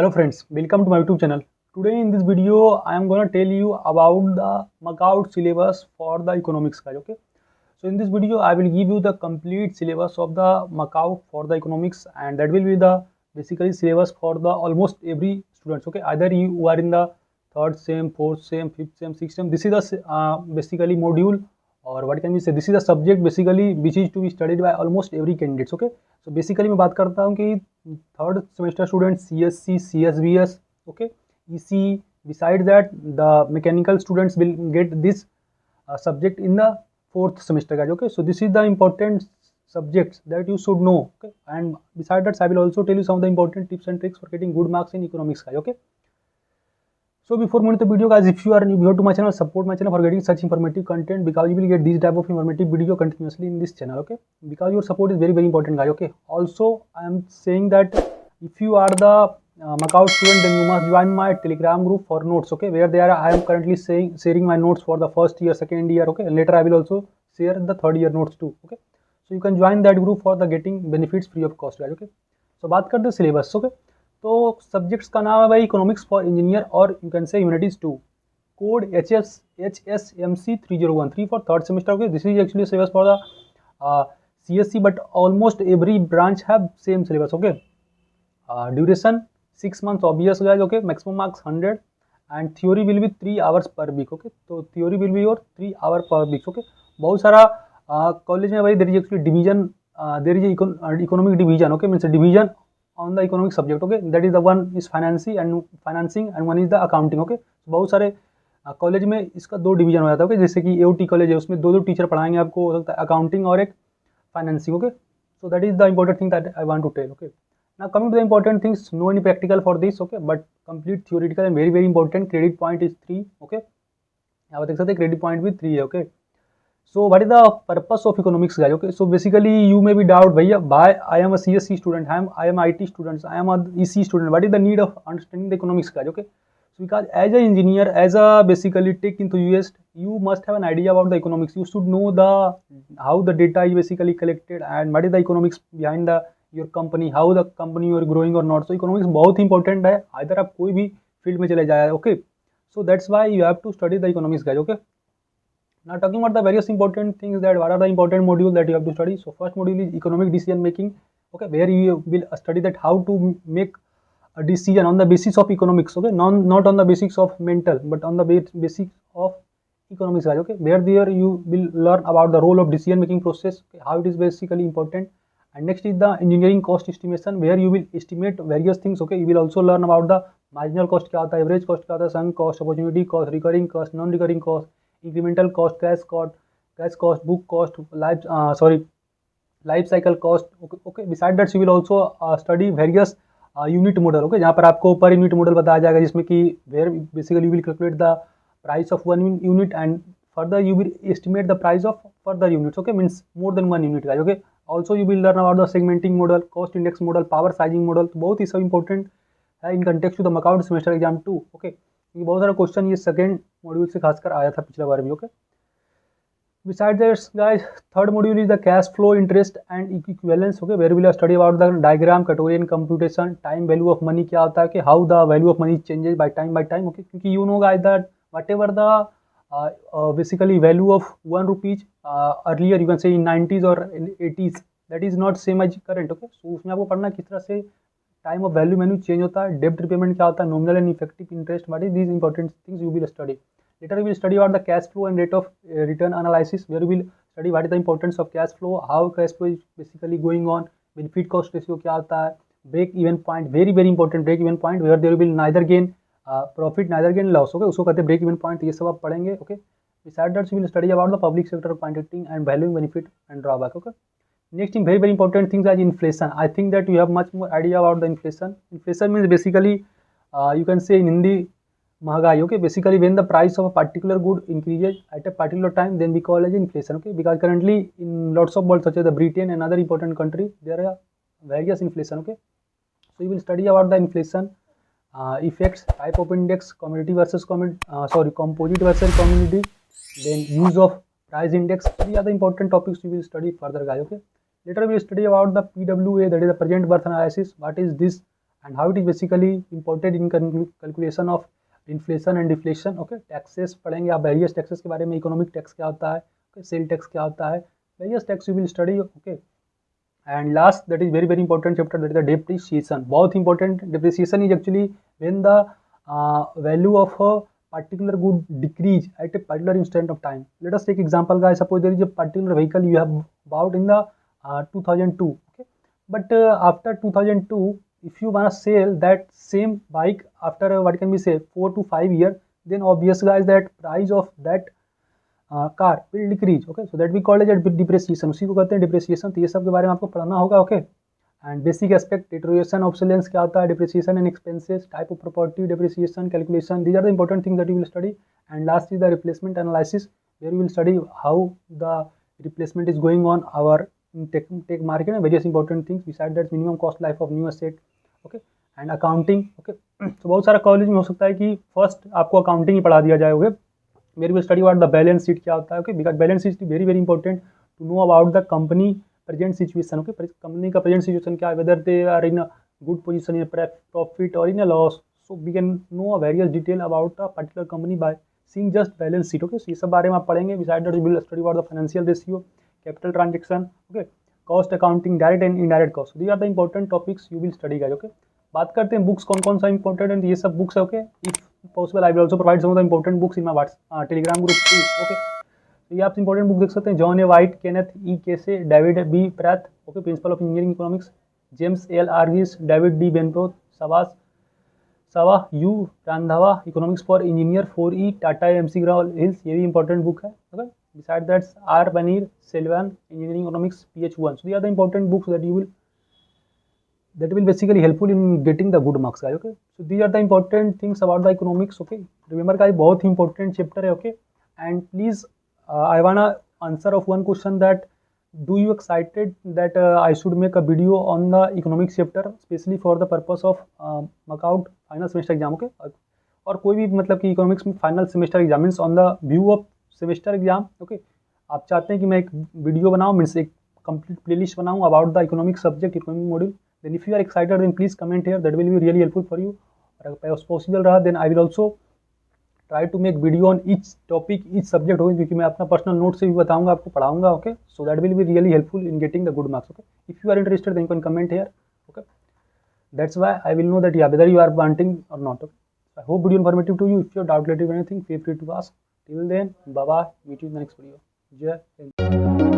Hello friends, welcome to my YouTube channel. Today in this video, I am gonna tell you about the MAKAUT syllabus for the economics guys. Okay, so in this video, I will give you the complete syllabus of the MAKAUT for the economics, and that will be the basically syllabus for the almost every students. Okay, either you are in the third sem, fourth sem, fifth sem, sixth sem. This is the basically module, or what can we say? This is the subject basically which is to be studied by almost every candidates. Okay, so basically मैं बात करता हूँ कि third semester student CSC CSBS okay EC besides that the mechanical students will get this subject in the fourth semester guys. Okay, so this is the important subjects that you should know. Okay, and besides that I will also tell you some of the important tips and tricks for getting good marks in economics guys. Okay, so before moving to the video guys, if you are new to my channel, support my channel for getting such informative content, because you will get this type of informative video continuously in this channel. Okay, because your support is very important guys. Okay, also I am saying that if you are the MAKAUT student, then you must join my Telegram group for notes. Okay, where there I am currently sharing my notes for the first year, second year. Okay, and later I will also share the third year notes too. Okay, so you can join that group for the getting benefits free of cost guys. Okay, so बात करते हैं syllabus. Okay, तो subjects का नाम है भाई economics for engineer और you can say humanities 2, code HSMC 3013 for third semester. Okay, this is actually syllabus for the CSC but almost every branch have same syllabus. Okay, duration 6 months obvious guys. Okay, maximum marks 100 and theory will be 3 hours per week. Okay, तो theory will be your 3 hour per week. Okay, बहुत सारा college में भाई there is actually division, there is economic division. Okay, means division on the economic subject. Okay, that is the one is financing and one is the accounting. Okay, so बहुत सारे college में इसका दो division हो जाता है. Okay, जैसे कि AOT कॉलेज है, उसमें दो टीचर पढ़ाएंगे आपको, हो सकता है अकाउंटिंग और एक financing. Okay, so that is the important thing that I want to tell. Okay, now coming to the important things, no any practical for this. Okay, but complete theoretical and very important. Credit point is 3. Okay, यहाँ पर देख सकते हैं credit point भी 3 है. Okay, so what is the purpose of economics guys? Okay, so basically you may be doubt bhaiya why I am a CSC student, I am IT student, I am a EC student, what is the need of understanding the economics guys? Okay, so because as a engineer, as a basically tech enthusiast, you must have an idea about the economics. You should know the how the data is basically collected and what is the economics behind the your company, how the company you are growing or not. So economics बहुत important है, either आप कोई भी field में चले जाए. Okay, so that's why you have to study the economics guys. Okay, now talking about the various important things, that what are the important modules that you have to study. So first module is economic decision making. Okay, where you will study that how to make a decision on the basis of economics. Okay, not on the basis of mental but on the basis of economics. Okay, where there you will learn about the role of decision making process. Okay, how it is basically important. And next is the engineering cost estimation, where you will estimate various things. Okay, you will also learn about the marginal cost क्या होता है, average cost क्या होता है, sunk cost, opportunity cost, recurring cost, non recurring cost, incremental cost, cash cost, book cost, life cycle cost. Okay, beside that you will also study various unit model. Okay, जहाँ पर आपको per unit model बताया जाएगा, जिसमें कि where basically you will calculate the price of one unit and further you will estimate the price of further units. Okay, means more than one unit guys. Okay, also you will learn about the segmenting model, cost index model, power sizing model. तो बहुत ही सब important है in context to the MAKAUT semester exam 2. Okay, क्योंकि बहुत सारा question ये second module से खासकर आया था पिछला बार भी. Okay, besides this guys, third module is the cash flow, interest and equivalence. Okay, where we will study about the diagram, category and computation, time value of money क्या होता है, कि how the value of money changes by time. Okay, क्योंकि you know guys that whatever the basically value of 1 rupees earlier you can say in 90s or in 80s, that is not same as current. Okay, so उसमें आपको पढ़ना किस तरह से time of value menu change होता है, डेब्ट repayment क्या होता है, nominal and effective interest, what is these important things you will study. Later we will study about the cash flow and rate of return analysis, where we will study what is the importance of cash flow, how cash flow is basically going on, benefit cost ratio क्या होता है, break even point, very important break even point, where there will neither gain profit neither gain loss. Okay, उसको कहते हैं break even point. ये सब आप पढ़ेंगे. Okay, besides that we will study about the public sector accounting and valuing benefit and drawback. Okay, next thing, very important things as inflation. I think that you have much more idea about the inflation. Inflation means basically you can say in Hindi महंगाई. Okay, basically when the price of a particular good increases at a particular time, then we call as inflation. Okay, because currently in lots of world such as the Britain and other important country, there are various inflation. Okay, so you will study about the inflation effects, type of index, community versus composite versus community, then use of price index. These are the important topics you will study further guys. Okay, later we will study about the PWA, that is the present worth analysis. What is this and how it is basically important in calculation of inflation and deflation. Okay, taxes पढ़ेंगे आप, various taxes के बारे में, economic tax क्या होता है, okay, sale tax क्या होता है, various tax you will study. Okay, and last that is very very important chapter, that is the depreciation. बहुत important. Depreciation is actually when the value of a particular good decrease at a particular instant of time. Let us take example, guys. Suppose there is a particular vehicle you have bought in the 2002. Okay, but after 2002, if you want to sell that same bike after what can we say 4 to 5 years, then obvious, guys, that price of that car will decrease. Okay, so that we call it depreciation. उसी को कहते हैं depreciation. तो ये सब के बारे में आपको पढ़ना होगा. Okay, and basic aspect, deterioration, obsolescence क्या होता है, depreciation and expenses, type of property, depreciation, calculation, these are the important things that you will study. And last is the replacement analysis, where you will study how the replacement is going on our tech market and various important things beside that minimum cost life of new asset. Okay, and accounting. Okay, तो बहुत सारा college में हो सकता है कि first आपको accounting ही पढ़ा दिया जाए. Okay, where will study about the balance sheet क्या होता है. Okay, because balance sheet is very very important to know about the company present situation. Okay, company का प्रेजेंट सिचुएशन क्या है, whether they are in a good position, in profit और in a loss. So we can know a various detail about a particular company by seeing just balance sheet. Okay, ये सब बारे में आप पढ़ेंगे. Beside that we will study about the financial ratio, capital transaction, okay, cost accounting, direct and indirect cost. These are the important topics you will study, guys. Okay, बात करते हैं books कौन कौन सा इंपॉर्टेंट है. ये सब बुक्स है. Okay, if possible I will also provide some of the important books in my Telegram group too. Okay, तो ये आप इंपॉर्टेंट बुक देख सकते हैं. John A White, Kenneth E Case, David B Pratt, okay, principle of engineering economics, James L Riggs, David D Bedworth, Sabah U Randhawa, economics for engineer 4E, Tata McGraw Hills, ये भी important book है. Okay, beside that are बनीर Selvan, engineering economics PH1. So they are the important books that will basically helpful in getting the good marks, guys. Okay, so these are the important things about the economics. Okay, remember, guys, बहुत ही important chapter है. Okay, and please I wanna answer of one question, that do you excited that I should make a video on the economics chapter especially for the purpose of knockout final semester exam. Okay, और कोई भी मतलब कि economics में final semester exam means on the view of semester exam. Okay, आप चाहते हैं कि मैं एक वीडियो बनाऊँ, मीन्स एक कंप्लीट प्लेलिस्ट बनाऊँ about the economic subject, economic module. Then if you are excited, then please comment here, that will be really helpful for you. और अगर possible रहा, then I will also try to make video on each topic, each subject होगा, क्योंकि मैं अपना personal note से भी बताऊंगा, आपको पढ़ाऊंगा. Okay, so that will be really helpful in getting the good marks. Okay, if you are interested, then you can comment here. Okay, that's why I will know that yeah, whether you are wanting or not. Okay, I hope video informative to you. If you have doubt related to anything, feel free to ask. Till then, bye bye, meet you in the next video. Jai Hind.